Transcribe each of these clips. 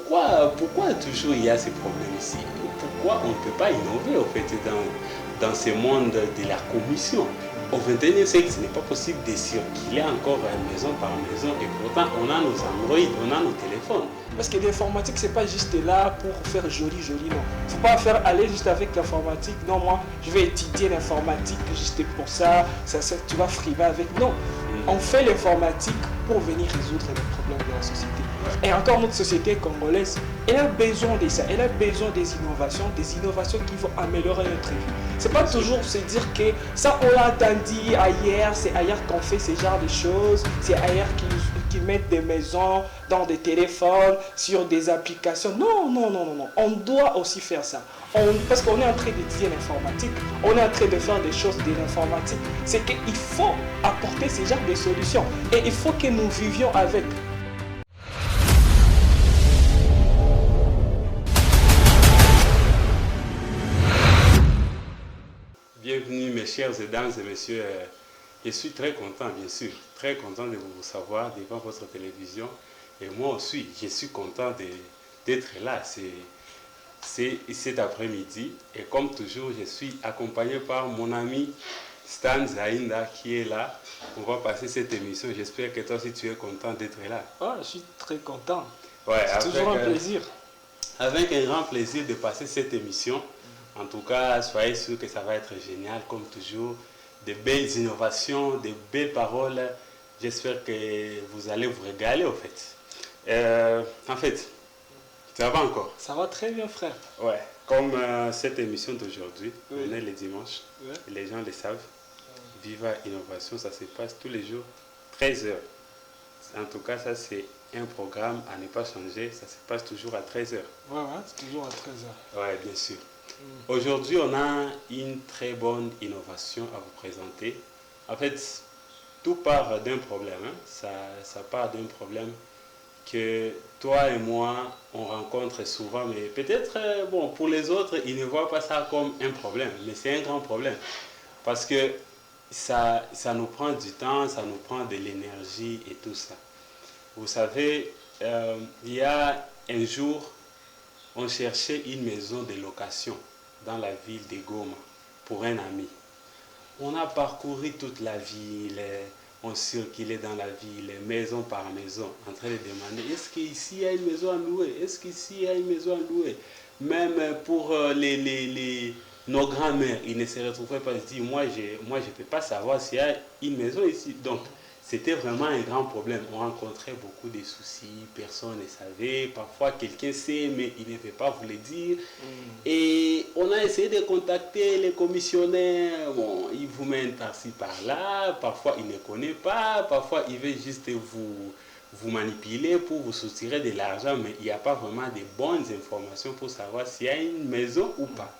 pourquoi toujours il y a ces problèmes ici? Pourquoi on ne peut pas innover en fait dans ce monde de la commission? Au 21e siècle, ce n'est pas possible de circuler encore maison par maison et pourtant on a nos Android, on a nos téléphones. Parce que l'informatique, c'est pas juste là pour faire joli, non. Il faut pas faire aller juste avec l'informatique. Non, moi, je vais étudier l'informatique juste pour ça, tu vas frimer avec. Non, on fait l'informatique pour venir résoudre les problèmes de la société. Et encore notre société congolaise, elle a besoin de ça, elle a besoin des innovations qui vont améliorer notre vie. C'est pas toujours se dire que ça on l'a entendu ailleurs, c'est ailleurs qu'on fait ce genre de choses, c'est ailleurs qui mettent des maisons dans des téléphones, sur des applications. Non, on doit aussi faire ça. Parce qu'on est en train d'étudier l'informatique, on est en train de faire des choses de l'informatique. C'est qu'il faut apporter ce genre de solutions et il faut que nous vivions avec. Bienvenue mes chères dames et messieurs. Je suis très content, bien sûr, très content de vous savoir devant votre télévision. Et moi aussi, je suis content d'être là cet après-midi. Et comme toujours, je suis accompagné par mon ami Stan Zainda qui est là. On va passer cette émission. J'espère que toi aussi tu es content d'être là. Oh, je suis très content. Ouais, c'est toujours un plaisir. Avec un grand plaisir de passer cette émission. En tout cas, soyez sûrs que ça va être génial, comme toujours. De belles innovations, de belles paroles. J'espère que vous allez vous régaler, en fait. Ça va encore? Ça va très bien, frère. Ouais, comme cette émission d'aujourd'hui, on est le dimanche, les gens le savent. Viva Innovation, ça se passe tous les jours, 13h. En tout cas, ça c'est un programme à ne pas changer, ça se passe toujours à 13h. Ouais, c'est toujours à 13h. Ouais, bien sûr. Aujourd'hui, on a une très bonne innovation à vous présenter. En fait, tout part d'un problème. Ça part d'un problème que toi et moi, on rencontre souvent. Mais peut-être, bon, pour les autres, ils ne voient pas ça comme un problème. Mais c'est un grand problème. Parce que ça nous prend du temps, ça nous prend de l'énergie et tout ça. Vous savez, il y a un jour, on cherchait une maison de location dans la ville de Goma pour un ami. On a parcouru toute la ville, on circulait dans la ville, maison par maison, en train de demander est-ce qu'ici il y a une maison à louer? Est-ce qu'ici il y a une maison à louer? Même pour nos grands-mères, ils ne se retrouvaient pas, ils se disent moi je ne peux pas savoir s'il y a une maison ici. Donc, c'était vraiment un grand problème. On rencontrait beaucoup de soucis, personne ne savait. Parfois, quelqu'un sait, mais il ne veut pas vous le dire. Et on a essayé de contacter les commissionnaires. Bon, ils vous mènent par-ci, par-là. Parfois, ils ne connaissent pas. Parfois, ils veulent juste vous manipuler pour vous soutirer de l'argent. Mais il n'y a pas vraiment de bonnes informations pour savoir s'il y a une maison ou pas.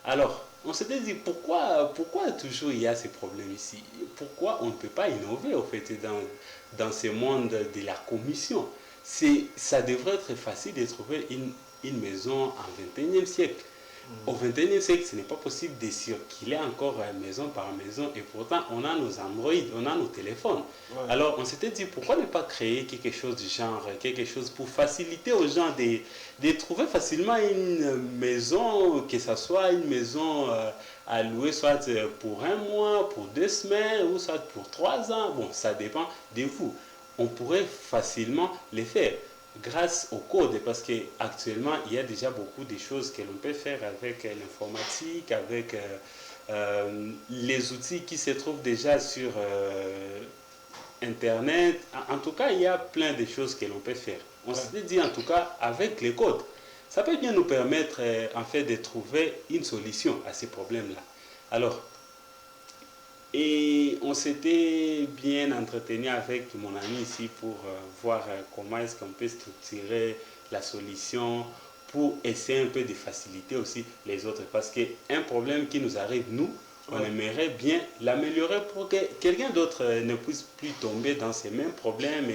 Alors, on s'était dit pourquoi toujours il y a ces problèmes ici? Pourquoi on ne peut pas innover en fait dans ce monde de la commission? Ça devrait être facile de trouver une maison en 21e siècle. Au 21e siècle, ce n'est pas possible de circuler encore maison par maison et pourtant on a nos Android, on a nos téléphones. Ouais. Alors on s'était dit pourquoi ne pas créer quelque chose du genre, quelque chose pour faciliter aux gens de trouver facilement une maison, que ce soit une maison à louer soit pour un mois, pour 2 semaines ou soit pour 3 ans. Bon, ça dépend de vous. On pourrait facilement les faire grâce au code, parce qu'actuellement, il y a déjà beaucoup de choses que l'on peut faire avec l'informatique, avec les outils qui se trouvent déjà sur Internet. En tout cas, il y a plein de choses que l'on peut faire. On s'est dit, en tout cas, avec les codes, ça peut bien nous permettre, en fait, de trouver une solution à ces problèmes-là. Alors, et on s'était bien entretenu avec mon ami ici pour voir comment est-ce qu'on peut structurer la solution pour essayer un peu de faciliter aussi les autres. Parce qu'un problème qui nous arrive, nous, on aimerait bien l'améliorer pour que quelqu'un d'autre ne puisse plus tomber dans ces mêmes problèmes.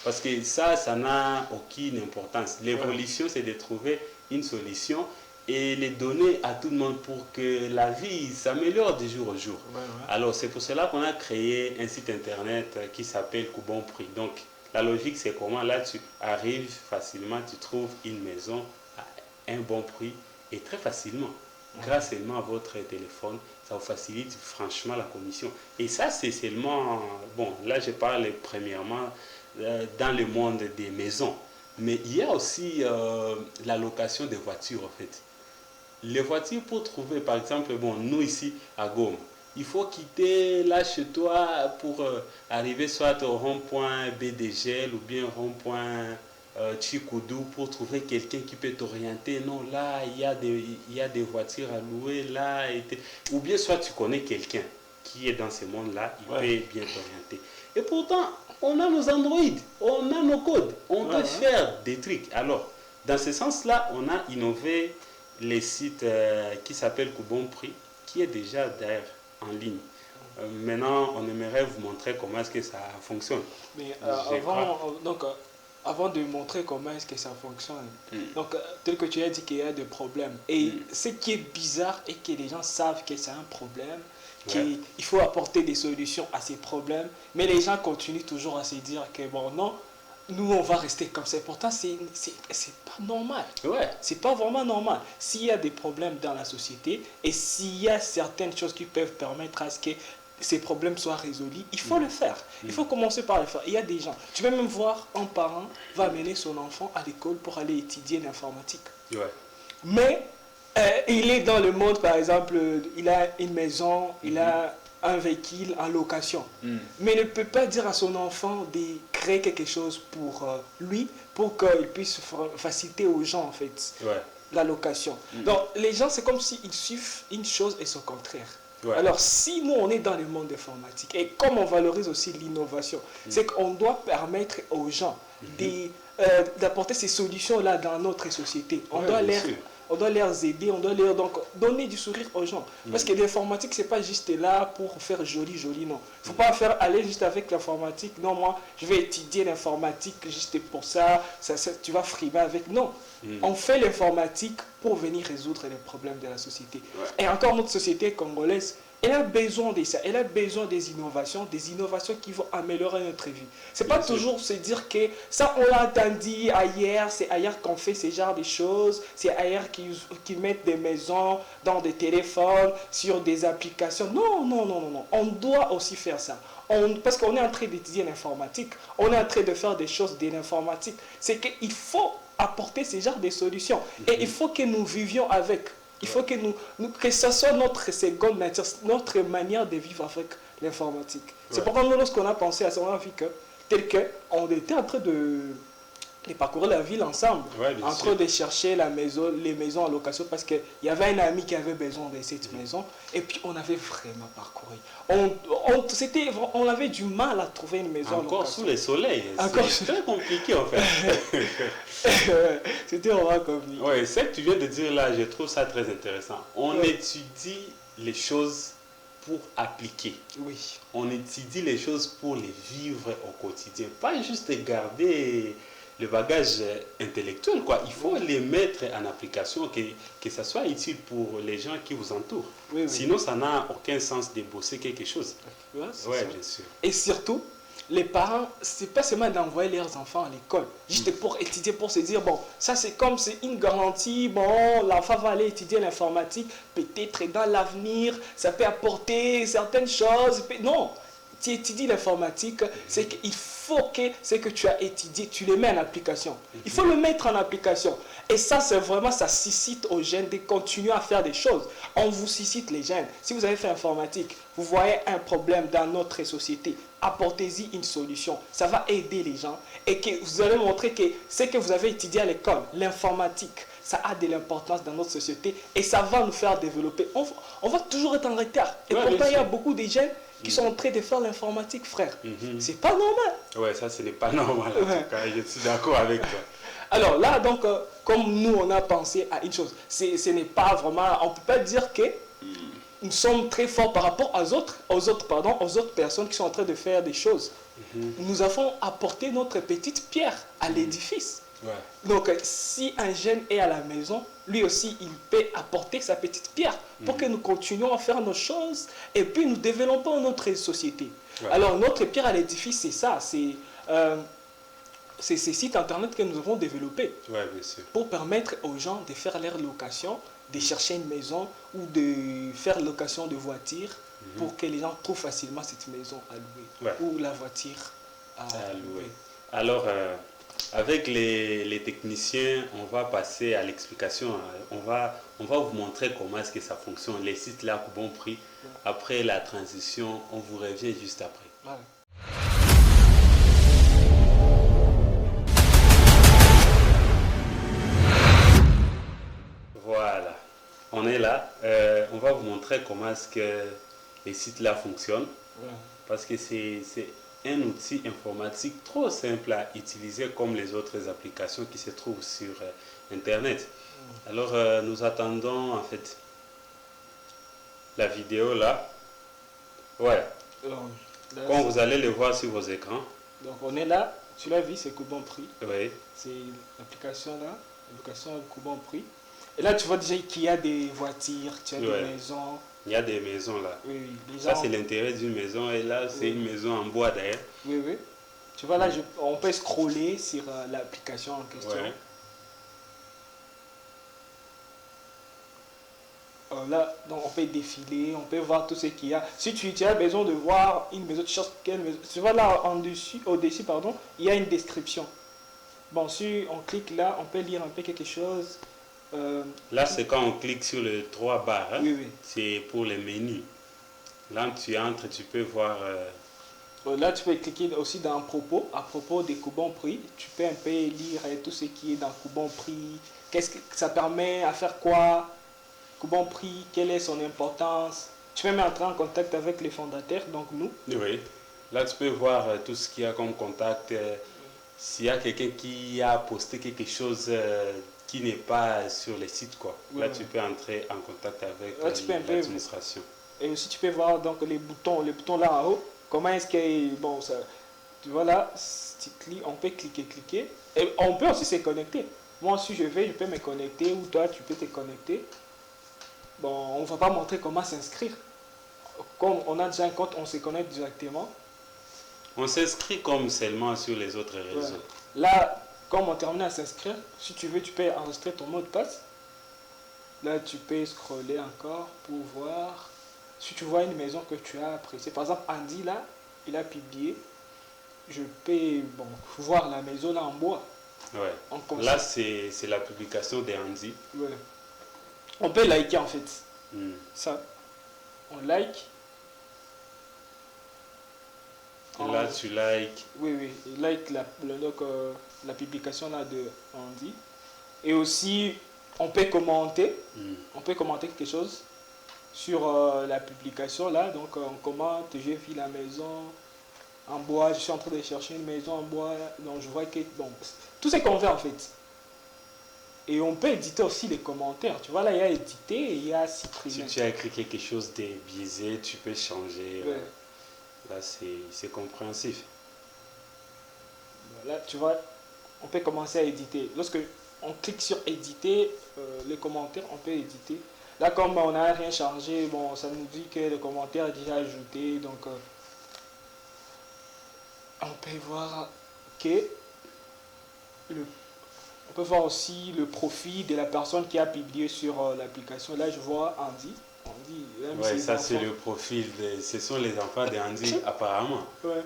Parce que ça n'a aucune importance. L'évolution, c'est de trouver une solution et les donner à tout le monde pour que la vie s'améliore de jour au jour. Alors c'est pour cela qu'on a créé un site internet qui s'appelle Coupon Prix. Donc La logique, c'est comment là, tu arrives facilement, tu trouves une maison à un bon prix et très facilement. Grâce seulement à votre téléphone, ça vous facilite franchement la commission. Et ça, c'est seulement... Bon, là, je parle premièrement dans le monde des maisons. Mais il y a aussi la location des voitures, en fait. Les voitures, pour trouver, par exemple, bon, nous ici à Goma, il faut quitter là chez toi pour arriver soit au rond-point BDGL ou bien au rond-point Chikoudou pour trouver quelqu'un qui peut t'orienter. Non, là, il y a des voitures à louer, là. Ou bien soit tu connais quelqu'un qui est dans ce monde-là, il peut bien t'orienter. Et pourtant, on a nos Android, on a nos codes, on peut faire des trucs. Alors, dans ce sens-là, on a innové les sites qui s'appellent Bon Prix, qui est déjà d'ailleurs en ligne. Maintenant, on aimerait vous montrer comment est-ce que ça fonctionne. Mais avant de montrer comment est-ce que ça fonctionne, donc tel que tu as dit qu'il y a des problèmes. Et ce qui est bizarre est que les gens savent que c'est un problème, qu'il faut apporter des solutions à ces problèmes, mais les gens continuent toujours à se dire que bon, non, nous on va rester comme ça. Pourtant, c'est pas normal. C'est pas vraiment normal. S'il y a des problèmes dans la société et s'il y a certaines choses qui peuvent permettre à ce que ces problèmes soient résolus, il faut le faire. Il faut commencer par le faire. Il y a des gens, tu peux même voir un parent va amener son enfant à l'école pour aller étudier l'informatique. Mais il est dans le monde, par exemple, il a une maison, il a un véhicule en location. Mais il ne peut pas dire à son enfant de créer quelque chose pour lui, pour qu'il puisse faciliter aux gens, en fait, la location. Donc, les gens, c'est comme s'ils suivent une chose et son contraire. Alors, si nous, on est dans le monde informatique, et comme on valorise aussi l'innovation, c'est qu'on doit permettre aux gens d'apporter ces solutions-là dans notre société. On doit les aider, on doit leur donner du sourire aux gens. Parce que l'informatique, ce n'est pas juste là pour faire joli, non. Il ne faut pas aller juste avec l'informatique. Non, moi, je vais étudier l'informatique juste pour ça, tu vas frimer avec. Non. On fait l'informatique pour venir résoudre les problèmes de la société. Et encore, notre société congolaise, elle a besoin de ça. Elle a besoin des innovations qui vont améliorer notre vie. Ce n'est pas toujours se dire que ça, on l'a entendu ailleurs, c'est ailleurs qu'on fait ce genre de choses, c'est ailleurs qu'ils mettent des maisons dans des téléphones, sur des applications. Non. On doit aussi faire ça. Parce qu'on est en train d'étudier l'informatique, on est en train de faire des choses de l'informatique. C'est qu'il faut apporter ce genre de solutions. Et il faut que nous vivions avec. Il faut que ce soit notre seconde nature, notre manière de vivre avec l'informatique. C'est pourquoi nous, lorsqu'on a pensé à ça, on a vu que, tel qu'on était en train de parcourir la ville ensemble, en train de chercher les maisons en location, parce qu'il y avait un ami qui avait besoin de cette maison, et puis on avait vraiment parcouru. On avait du mal à trouver une maison en location. Encore sous le soleil, c'est très compliqué en fait. C'était vraiment compliqué. Oui, ce que tu viens de dire là, je trouve ça très intéressant. On étudie les choses pour appliquer. On étudie les choses pour les vivre au quotidien. Pas juste garder le bagage intellectuel, quoi. Il faut les mettre en application, que ça soit utile pour les gens qui vous entourent. Sinon, ça n'a aucun sens de bosser quelque chose. Bien sûr. Et surtout, les parents, c'est pas seulement d'envoyer leurs enfants à l'école, juste pour étudier, pour se dire, bon, ça c'est comme c'est une garantie, bon, l'enfant va aller étudier l'informatique, peut-être dans l'avenir, ça peut apporter certaines choses. Non, tu étudies l'informatique, c'est qu'il faut que ce que tu as étudié, tu le mets en application. Il faut le mettre en application. Et ça, c'est vraiment, ça suscite aux jeunes de continuer à faire des choses. On vous suscite les jeunes. Si vous avez fait informatique, vous voyez un problème dans notre société, apportez-y une solution. Ça va aider les gens. Et que vous allez montrer que ce que vous avez étudié à l'école, l'informatique, ça a de l'importance dans notre société et ça va nous faire développer. On va toujours être en retard. Et pourtant, il y a beaucoup de jeunes qui sont en train de faire l'informatique, frère. C'est pas normal. Ouais, ça, ce n'est pas normal. En tout cas, je suis d'accord avec toi. Alors là, donc, comme nous, on a pensé à une chose, ce n'est pas vraiment... On ne peut pas dire que nous sommes très forts par rapport aux autres personnes qui sont en train de faire des choses. Nous avons apporté notre petite pierre à l'édifice. Donc, si un jeune est à la maison, lui aussi, il peut apporter sa petite pierre pour que nous continuions à faire nos choses et puis nous développons notre société. Alors, notre pierre à l'édifice, c'est ça. C'est c'est ces sites internet que nous avons développés Ouais, bien sûr. pour permettre aux gens de faire leur location, de chercher une maison ou de faire location de voiture pour que les gens trouvent facilement cette maison à louer Ouais. ou la voiture à À louer. louer. Alors, avec les techniciens, on va passer à l'explication. On va vous montrer comment est-ce que ça fonctionne. Les sites là, pour bon prix. Après la transition, on vous revient juste après. Voilà. Voilà, on est là. On va vous montrer comment est-ce que les sites là fonctionnent. Voilà. Parce que c'est un outil informatique trop simple à utiliser comme les autres applications qui se trouvent sur Internet. Alors, nous attendons en fait la vidéo là. Ouais, Alors, là, quand vous allez le voir sur vos écrans. donc on est là, tu l'as vu, c'est Coupon Prix. Oui, C'est l'application là, l'application Coupon Prix. Et là, tu vois déjà qu'il y a des voitures, tu as Ouais. des maisons. il y a des maisons là. Oui, oui, les Ça, gens- c'est l'intérêt d'une maison. Et là, c'est Oui. une maison en bois d'ailleurs. Oui, oui. Tu vois là, on peut scroller sur l'application en question. Ouais. Là, donc on peut défiler, on peut voir tout ce qu'il y a. Si tu as besoin de voir une maison, tu cherches quelle maison. Tu vois là, au-dessus, pardon, il y a une description. Bon, si on clique là, on peut lire un peu quelque chose. Là, c'est quand on clique sur le 3 barres. Hein. Oui, oui. C'est pour les menus. Là, tu entres, tu peux voir. Là, tu peux cliquer aussi dans à propos des coupons prix. Tu peux un peu lire tout ce qui est dans coupon prix. Qu'est-ce que ça permet à faire quoi? Coupon prix, quelle est son importance? Tu peux même entrer en contact avec les fondateurs, donc nous. Oui. Là, tu peux voir tout ce qu'il y a comme contact. S'il y a quelqu'un qui a posté quelque chose qui n'est pas sur les sites, quoi. Oui, Là, oui. tu peux entrer en contact avec Là, tu peux un peu- l'administration. Et aussi, tu peux voir donc les boutons là en haut. Comment est-ce que. Bon, ça. Tu vois là, si tu cliques, on peut cliquer. Et on peut aussi se connecter. Moi, si je peux me connecter, ou toi, tu peux te connecter. Bon, on ne va pas montrer comment s'inscrire. Comme on a déjà un compte, on se connecte directement. On s'inscrit comme seulement sur les autres réseaux. Voilà. Là, comme on termine à s'inscrire, si tu veux, tu peux enregistrer ton mot de passe. Là, tu peux scroller encore pour voir. Si tu vois une maison que tu as appréciée, par exemple, Andy, là, il a publié. Je peux voir la maison là en bois. Ouais. En concept. Là, c'est la publication de Andy. Ouais. On peut liker en fait. Hmm. Ça. On like. Et là, tu likes. Oui, oui. Il like la publication là de Andy. Et aussi, on peut commenter. Hmm. On peut commenter quelque chose sur la publication là. Donc, on commente. J'ai vu la maison en bois. Je suis en train de chercher une maison en bois. Donc, je vois que. Bon, tout ce qu'on fait en fait. Et on peut éditer aussi les commentaires. Tu vois, là, il y a éditer et il y a supprimer. Si tu as écrit quelque chose de biaisé, tu peux changer. Ouais. Là, c'est compréhensif. Là, tu vois, on peut commencer à éditer. Lorsque on clique sur éditer, les commentaires, on peut éditer. Là, comme on n'a rien chargé, bon, ça nous dit que le commentaire est déjà ajouté. Donc, on peut voir que on peut voir aussi le profil de la personne qui a publié sur l'application. Là, je vois Andy. Andy, même Ouais, ses ça, c'est enfants. le profil. Ce sont les enfants d'Andy, apparemment. Ouais.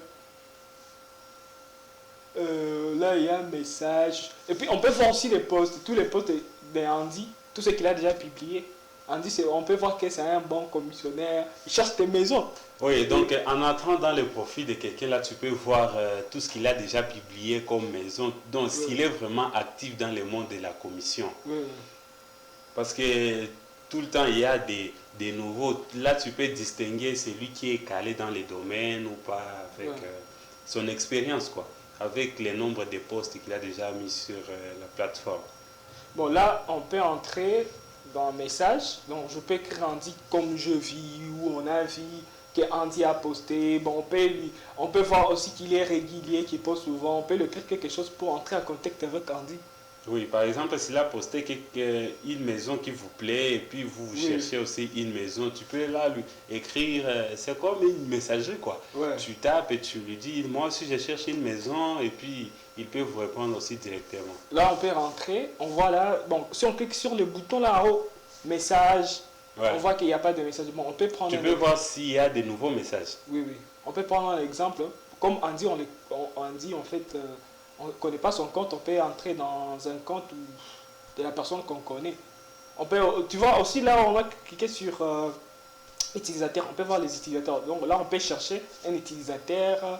Là, il y a un message. Et puis, on peut voir aussi les posts, tous les posts d'Andy, tout ce qu'il a déjà publié. Andy, on peut voir que c'est un bon commissionnaire. Il cherche des maisons. Oui, donc en entrant dans le profil de quelqu'un, là, tu peux voir tout ce qu'il a déjà publié comme maison. Donc, s'il est vraiment actif dans le monde de la commission. Oui. Parce que tout le temps, il y a des nouveaux. Là, tu peux distinguer celui qui est calé dans les domaines ou pas avec son expérience, quoi. Avec le nombre de postes qu'il a déjà mis sur la plateforme. Bon, là, on peut entrer dans un message. Donc, je peux écrire Andy comme je vis, ou on a vu que Andy a posté. Bon, on peut voir aussi qu'il est régulier, qu'il poste souvent. On peut lui écrire quelque chose pour entrer en contact avec Andy. Oui, par exemple, s'il a posté une maison qui vous plaît et puis vous Oui, cherchez aussi une maison, tu peux là lui écrire, c'est comme une messagerie quoi. ouais. Tu tapes et tu lui dis, moi aussi je cherche une maison et puis il peut vous répondre aussi directement. Là, on peut rentrer, on voit là, bon, si on clique sur le bouton là en haut, message, Ouais. on voit qu'il n'y a pas de message. Bon, on peut prendre Tu un peux voir s'il y a des nouveaux messages. Oui, oui. On peut prendre un exemple. Comme Andy, Andy en fait, on ne connaît pas son compte, on peut entrer dans un compte de la personne qu'on connaît. On peut, tu vois, aussi là, on va cliquer sur utilisateur, on peut voir les utilisateurs. Donc là, on peut chercher un utilisateur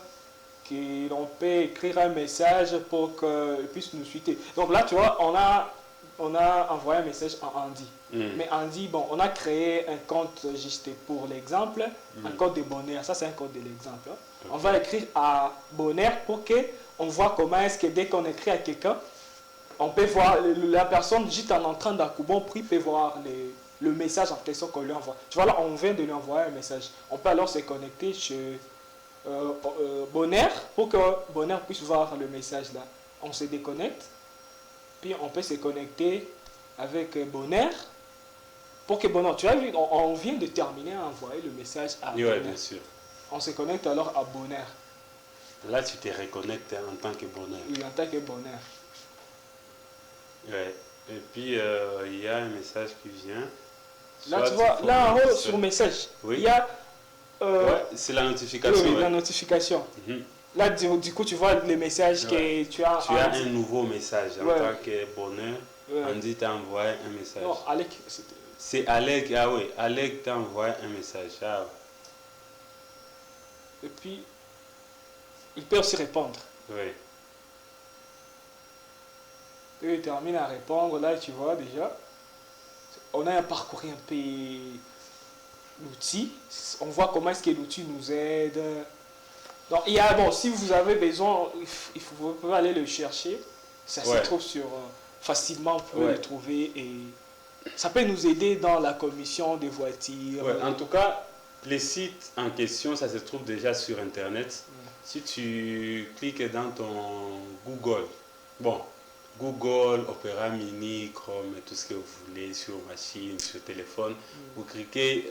qui on peut écrire un message pour qu'il puisse nous suivre. Donc là, tu vois, on a envoyé un message à Andy. Mais Andy, bon, on a créé un compte juste pour l'exemple, un compte de Bonheur. Ça, c'est un compte de l'exemple. Okay. On va écrire à Bonheur pour qu'on voit comment est-ce que dès qu'on écrit à quelqu'un, on peut voir la personne juste en entrant dans Coubon Prix peut voir le message en question qu'on lui envoie. Tu vois là, on vient de lui envoyer un message. On peut alors se connecter chez Bonheur pour que Bonheur puisse voir le message là. On se déconnecte, puis on peut se connecter avec Bonheur pour que Bonheur, tu as vu, on vient de terminer à envoyer le message à Bonheur. Oui, bien sûr. On se connecte alors à Bonheur. Là, tu te reconnectes en tant que Bonheur. Oui, en tant que Bonheur. Ouais. Et puis, il y a un message qui vient. Là, tu vois, là en haut, sur message, oui. il y a... ouais, c'est la notification. Oui, ouais. la notification. Là, du coup, tu vois les messages que tu as... Tu as un nouveau message en tant que Bonheur. Ouais. Andy t'a envoyé un message. Non, Alec, c'est Alec, ah oui, Alec t'a envoyé un message. Ah. Et puis, il peut aussi répondre. Oui. Et il termine à répondre, là, tu vois déjà. On a parcouru un peu l'outil. On voit comment est-ce que l'outil nous aide. Donc, il y a, bon, si vous avez besoin, vous pouvez aller le chercher. Ça se trouve sur... facilement, vous pouvez le trouver et ça peut nous aider dans la commission des voitures. Ouais, en tout cas, les sites en question, ça se trouve déjà sur Internet. Si tu cliques dans ton Google, bon, Google, Opera Mini, Chrome, tout ce que vous voulez, sur machine, sur téléphone, vous cliquez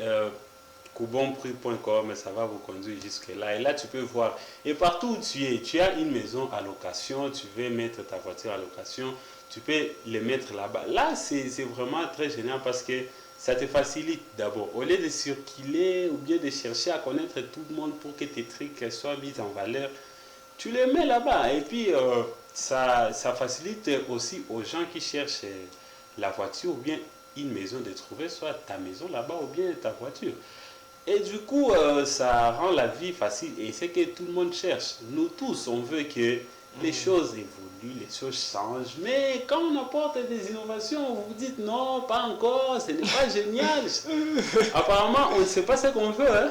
coubonprix.com et ça va vous conduire jusque là. Et là, tu peux voir. Et partout où tu as une maison à location, tu veux mettre ta voiture à location, tu peux les mettre là-bas. Là, c'est vraiment très génial parce que ça te facilite d'abord. Au lieu de circuler ou bien de chercher à connaître tout le monde pour que tes trucs soient mis en valeur, tu les mets là-bas. Et puis, ça facilite aussi aux gens qui cherchent la voiture ou bien une maison de trouver soit ta maison là-bas ou bien ta voiture. Et du coup, ça rend la vie facile et c'est que tout le monde cherche. Nous tous, on veut que les choses évoluent, les choses changent. Mais quand on apporte des innovations, vous vous dites non, pas encore, ce n'est pas génial. Apparemment, on ne sait pas ce qu'on veut. Hein?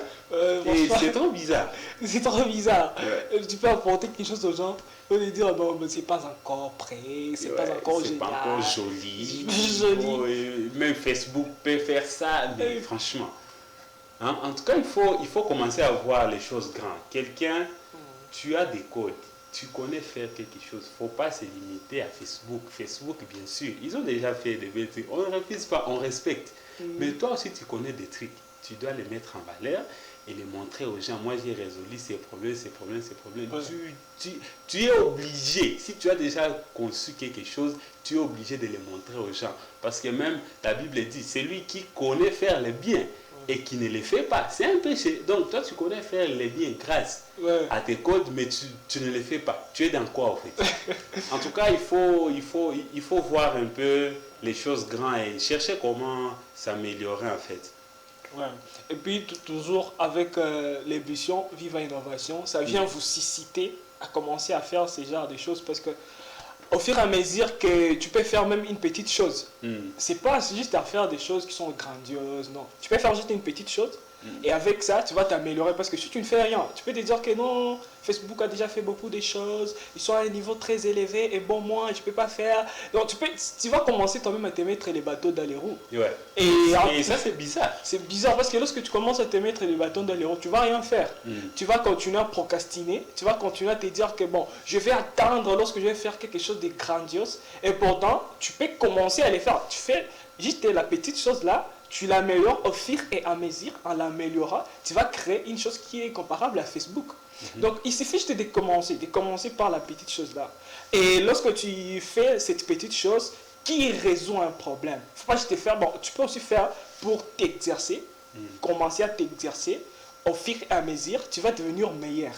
Et c'est trop bizarre. C'est trop bizarre. Tu peux apporter quelque chose aux gens. On lui dire non, mais c'est pas encore prêt, c'est pas encore génial. C'est pas encore joli. Joli. Même Facebook peut faire ça, mais franchement. Hein? En tout cas, il faut commencer à voir les choses grandes. Quelqu'un, tu as des codes. Tu connais faire quelque chose. Il ne faut pas se limiter à Facebook. Facebook, bien sûr, ils ont déjà fait des belles trucs. On ne refuse pas, on respecte. Mais toi aussi, tu connais des trucs. Tu dois les mettre en valeur et les montrer aux gens. Moi, j'ai résolu ces problèmes, ces problèmes, ces problèmes. Ouais. Tu es obligé, si tu as déjà conçu quelque chose, tu es obligé de les montrer aux gens. Parce que même la Bible dit, c'est lui qui connaît faire le bien et qui ne les fait pas, c'est un péché. Donc toi, tu connais faire les biens grâce à tes codes, mais tu ne les fais pas. Tu es dans quoi, en fait? En tout cas, il faut voir un peu les choses grandes et chercher comment s'améliorer, en fait. Ouais. Et puis, toujours avec l'ambition Viva Innovation, ça vient vous susciter à commencer à faire ce genre de choses parce que au fur et à mesure que tu peux faire même une petite chose, c'est pas juste à faire des choses qui sont grandioses, non. Tu peux faire juste une petite chose Et avec ça, tu vas t'améliorer parce que si tu ne fais rien, tu peux te dire que non, Facebook a déjà fait beaucoup de choses, ils sont à un niveau très élevé et bon, moi, je ne peux pas faire. Donc, tu vas commencer toi-même à te mettre les bateaux dans les roues. Ouais. Et ça, c'est bizarre. C'est bizarre parce que lorsque tu commences à te mettre les bâtons dans les roues, tu ne vas rien faire. Tu vas continuer à procrastiner, tu vas continuer à te dire que bon, je vais attendre lorsque je vais faire quelque chose de grandiose. Et pourtant, tu peux commencer à les faire. Tu fais juste la petite chose là, tu l'améliores au fur et à mesure, en l'améliorant, tu vas créer une chose qui est comparable à Facebook. Donc, il suffit juste de commencer par la petite chose là. Et lorsque tu fais cette petite chose qui résout un problème, il ne faut pas juste te faire, bon, tu peux aussi faire pour t'exercer, commencer à t'exercer, au fur et à mesure, tu vas devenir meilleur.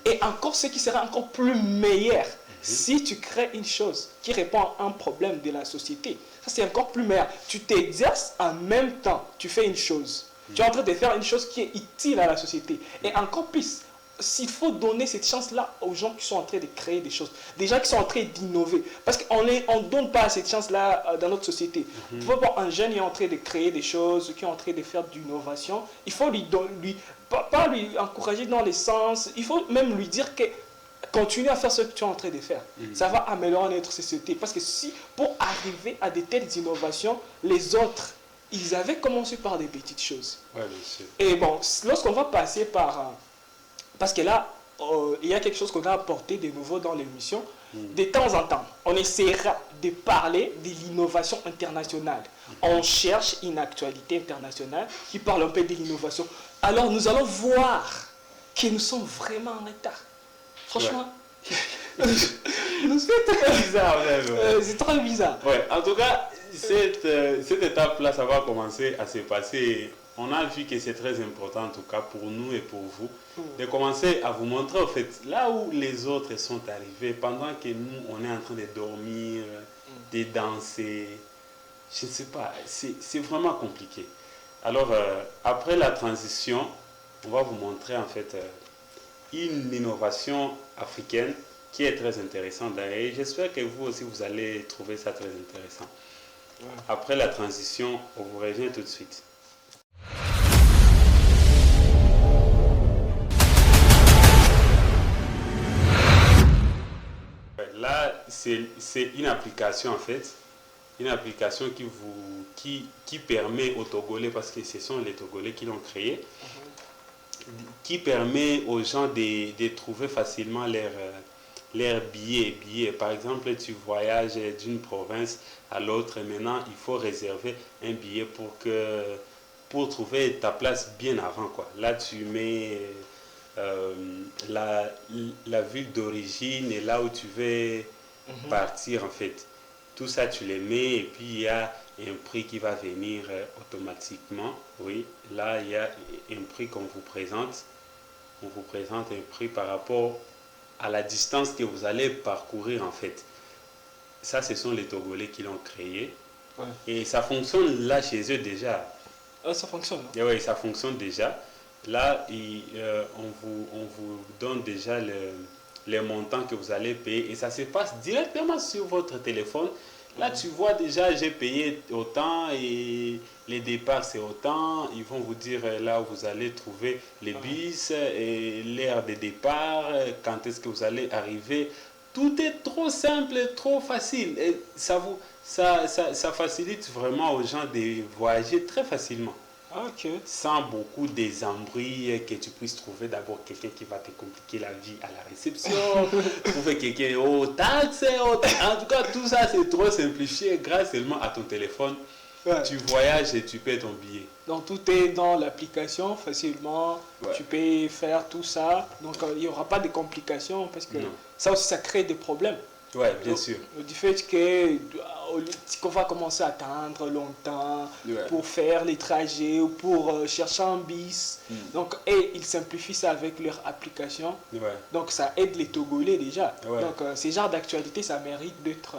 Et encore, ce qui sera encore plus meilleur, si tu crées une chose qui répond à un problème de la société, ça c'est encore plus meilleur. Tu t'exerces en même temps, tu fais une chose. Tu es en train de faire une chose qui est utile à la société. Et encore plus, s'il faut donner cette chance-là aux gens qui sont en train de créer des choses, des gens qui sont en train d'innover. Parce qu'on ne donne pas cette chance-là dans notre société. Tu vois, un jeune qui est en train de créer des choses, qui est en train de faire de l'innovation, il faut pas lui encourager dans les sens, il faut même lui dire que continue à faire ce que tu es en train de faire. Ça va améliorer notre société. Parce que si, pour arriver à de telles innovations, les autres, ils avaient commencé par des petites choses. Ouais, bien sûr. Et bon, lorsqu'on va passer par... parce que là, il y a quelque chose qu'on a apporté de nouveau dans l'émission. De temps en temps, on essaiera de parler de l'innovation internationale. On cherche une actualité internationale qui parle un peu de l'innovation. Alors, nous allons voir que nous sommes vraiment en retard. Franchement, c'est très bizarre même. C'est très bizarre. Ouais, en tout cas, cette étape-là, ça va commencer à se passer. On a vu que c'est très important, en tout cas pour nous et pour vous, de commencer à vous montrer, en fait, là où les autres sont arrivés, pendant que nous, on est en train de dormir, de danser. Je ne sais pas, c'est vraiment compliqué. Alors, après la transition, on va vous montrer, en fait, une innovation africaine qui est très intéressante. Et j'espère que vous aussi, vous allez trouver ça très intéressant. Après la transition, on vous revient tout de suite. Là, c'est une application en fait, une application qui permet aux Togolais, parce que ce sont les Togolais qui l'ont créée, qui permet aux gens de trouver facilement leurs billets. Par exemple, tu voyages d'une province à l'autre, maintenant il faut réserver un billet pour trouver ta place bien avant, quoi. Là, tu mets la ville d'origine et là où tu veux partir, en fait. Tout ça, tu les mets et puis il y a un prix qui va venir automatiquement. Oui, là, il y a un prix qu'on vous présente. On vous présente un prix par rapport à la distance que vous allez parcourir, en fait. Ça, ce sont les Togolais qui l'ont créé. Ouais. Et ça fonctionne là chez eux déjà. Ça fonctionne. Oui, ça fonctionne déjà. Là, on vous donne déjà les montants que vous allez payer et ça se passe directement sur votre téléphone. Là, tu vois déjà, j'ai payé autant et les départs, c'est autant. Ils vont vous dire là où vous allez trouver les bus et l'heure de départ, quand est-ce que vous allez arriver. Tout est trop simple, trop facile. Et ça facilite vraiment aux gens de voyager très facilement. Okay. Sans beaucoup d'embrouilles, que tu puisses trouver d'abord quelqu'un qui va te compliquer la vie à la réception, trouver quelqu'un aux taxes, en tout cas tout ça c'est trop simplifié grâce seulement à ton téléphone. Ouais. Tu voyages et tu paies ton billet. Donc tout est dans l'application facilement, tu peux faire tout ça, donc il n'y aura pas de complications parce que ça aussi ça crée des problèmes. Oui, bien sûr. Du fait qu'on va commencer à attendre longtemps pour faire les trajets ou pour chercher un bus. Donc, ils simplifient ça avec leur application. Donc, ça aide les Togolais déjà. Donc, ces genres d'actualités, ça mérite d'être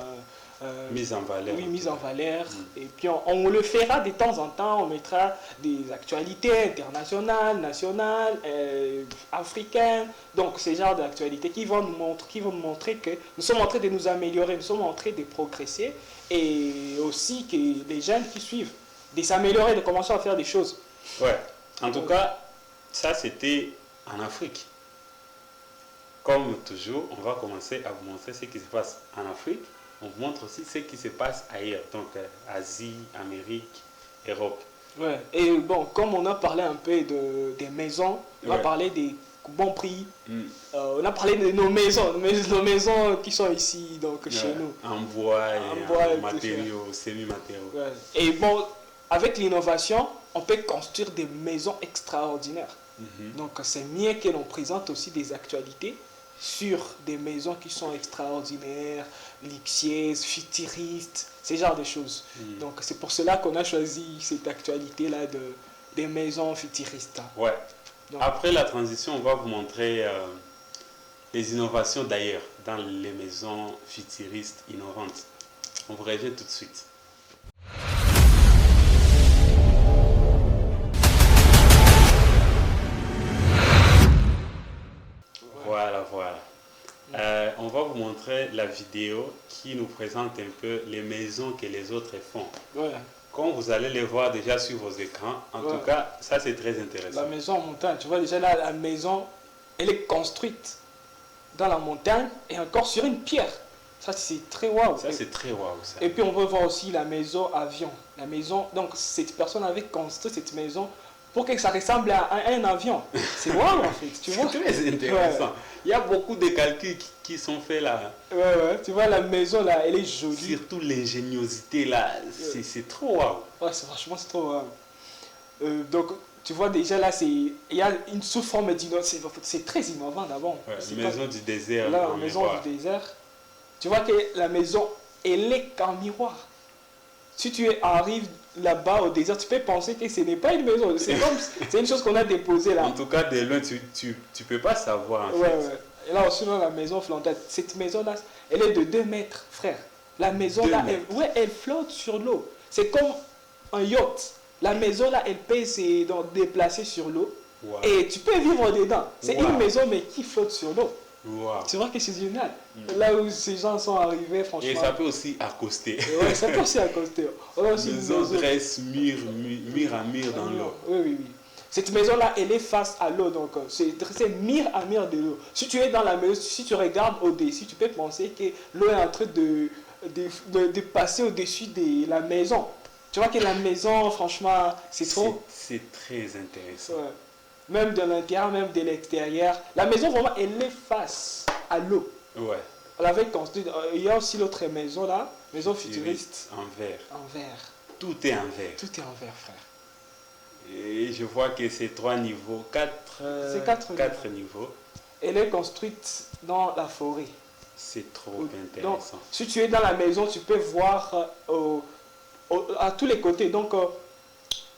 mise en valeur. Oui, mise en valeur. Et puis, on le fera de temps en temps. On mettra des actualités internationales, nationales, africaines. Donc, ces genres d'actualités qui vont nous montrer que nous sommes en train de nous améliorer, nous sommes en train de progresser. Et aussi que les jeunes qui suivent, de s'améliorer, de commencer à faire des choses. Ouais. En tout cas, ça c'était en Afrique. Comme toujours, on va commencer à vous montrer ce qui se passe en Afrique. On vous montre aussi ce qui se passe ailleurs, donc Asie, Amérique, Europe. Ouais. Et bon, comme on a parlé un peu des maisons, on va parler des bons prix. On a parlé de nos maisons qui sont ici, donc chez nous. En bois et en matériaux, semi-matériaux. Ouais. Et bon, avec l'innovation, on peut construire des maisons extraordinaires. Donc c'est mieux que l'on présente aussi des actualités sur des maisons qui sont extraordinaires, luxueuses, futuristes, ce genre de choses. Donc c'est pour cela qu'on a choisi cette actualité-là des maisons futuristes. Ouais. Donc, après la transition, on va vous montrer les innovations d'ailleurs dans les maisons futuristes innovantes. On vous revient tout de suite. Voilà. On va vous montrer la vidéo qui nous présente un peu les maisons que les autres font. Ouais. Comme vous allez les voir déjà sur vos écrans, en tout cas, ça c'est très intéressant. La maison en montagne, tu vois déjà là, la maison, elle est construite dans la montagne et encore sur une pierre. Ça c'est très waouh. Ça c'est très waouh. Et puis on peut voir aussi la maison avion. La maison, donc cette personne avait construit cette maison pour que ça ressemble à un avion. C'est waouh en fait, tu vois. C'est très intéressant. Il y a beaucoup de calculs qui sont faits là. Ouais, tu vois la maison là, elle est jolie. Surtout l'ingéniosité là, c'est trop waouh. Ouais, franchement c'est trop waouh. Donc tu vois déjà là, il y a une sous-forme d'innovation. C'est très innovant d'abord. Ouais, maison du désert. Là, la maison du désert. Tu vois que la maison, elle est qu'en miroir. Si tu arrives là-bas au désert, tu peux penser que ce n'est pas une maison. C'est une chose qu'on a déposée là. En tout cas, de loin, tu peux pas savoir en fait. Ouais. Et là aussi, dans la maison flottante, cette maison-là, elle est de 2 mètres, frère. La maison là, elle flotte sur l'eau. C'est comme un yacht. La maison là, elle peut se déplacer sur l'eau. Wow. Et tu peux vivre dedans. C'est une maison mais qui flotte sur l'eau. Wow. Tu vois que c'est génial. Là où ces gens sont arrivés, franchement. Et ça peut aussi accoster. Ouais, ça peut aussi accoster. On a aussi maison dresse mur à mur dans l'eau. Oui. Cette maison-là, elle est face à l'eau, donc c'est dressé mur à mur de l'eau. Si tu es dans la maison, si tu regardes au-dessus, tu peux penser que l'eau est en train de passer au-dessus de la maison. Tu vois que la maison, franchement, c'est trop... C'est très intéressant. Ouais. Même de l'intérieur, même de l'extérieur. La maison, vraiment, elle est face à l'eau. Ouais. On l'avait construite. Il y a aussi l'autre maison là, maison futuriste. En verre. En verre. Tout est en verre. Tout est en verre, frère. Et je vois que c'est 3 niveaux, 4 niveaux. Elle est construite dans la forêt. C'est trop intéressant. Donc, si tu es dans la maison, tu peux voir à tous les côtés. Donc,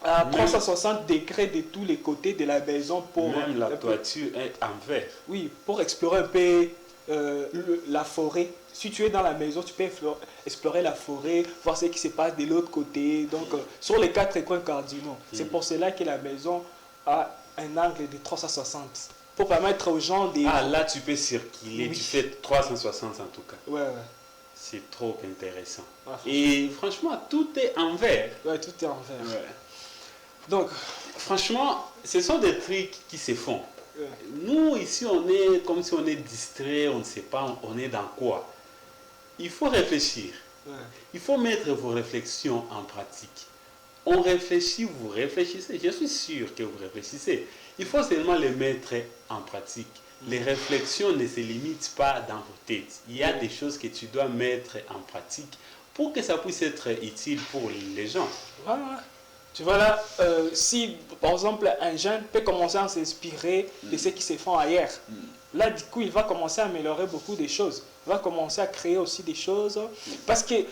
à 360 degrés de tous les côtés de la maison. Même la toiture est en verre. Oui, pour explorer un peu la forêt. Si tu es dans la maison, tu peux explorer la forêt, voir ce qui se passe de l'autre côté. Donc, sur les 4 coins cardinaux. C'est pour cela que la maison a un angle de 360. Pour permettre aux gens de... Ah, là, tu peux circuler. Oui. Tu fais 360 en tout cas. Ouais. C'est trop intéressant. Ouais, et franchement, tout est en verre. Ouais, tout est en verre. Ouais. Donc, franchement, ce sont des trucs qui se font. Ouais. Nous, ici, on est comme si on est distrait, on ne sait pas, on est dans quoi. Il faut réfléchir. Ouais. Il faut mettre vos réflexions en pratique. On réfléchit, vous réfléchissez. Je suis sûr que vous réfléchissez. Il faut seulement les mettre en pratique. Les réflexions ne se limitent pas dans vos têtes. Il y a des choses que tu dois mettre en pratique pour que ça puisse être utile pour les gens. Ouais. Tu vois là, si par exemple un jeune peut commencer à s'inspirer de ce qui se fait ailleurs, là du coup il va commencer à améliorer beaucoup de choses. Il va commencer à créer aussi des choses. Parce qu'il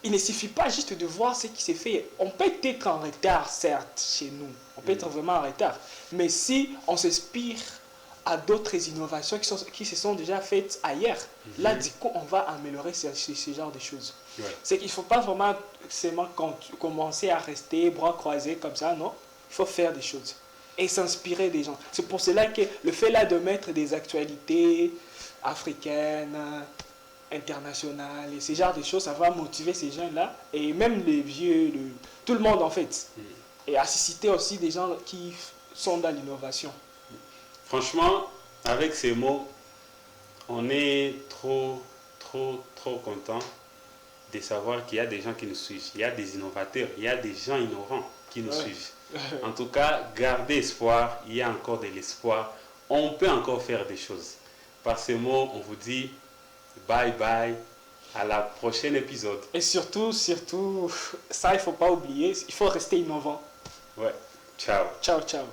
ne suffit pas juste de voir ce qui s'est fait. On peut être en retard, certes, chez nous. On peut être vraiment en retard. Mais si on s'inspire à d'autres innovations qui se sont déjà faites ailleurs, là du coup on va améliorer ce genre de choses. Ouais. C'est qu'il ne faut pas vraiment seulement commencer à rester bras croisés comme ça, non. Il faut faire des choses et s'inspirer des gens. C'est pour cela que le fait là de mettre des actualités africaines, internationales, et ce genre de choses, ça va motiver ces gens-là, et même les vieux, tout le monde en fait. Et à susciter aussi des gens qui sont dans l'innovation. Franchement, avec ces mots, on est trop content de savoir qu'il y a des gens qui nous suivent. Il y a des innovateurs, il y a des gens innovants qui nous suivent. En tout cas, gardez espoir, il y a encore de l'espoir. On peut encore faire des choses. Par ces mots, on vous dit bye bye, à la prochaine épisode. Et surtout, ça, il ne faut pas oublier, il faut rester innovant. Ouais, ciao. Ciao, ciao.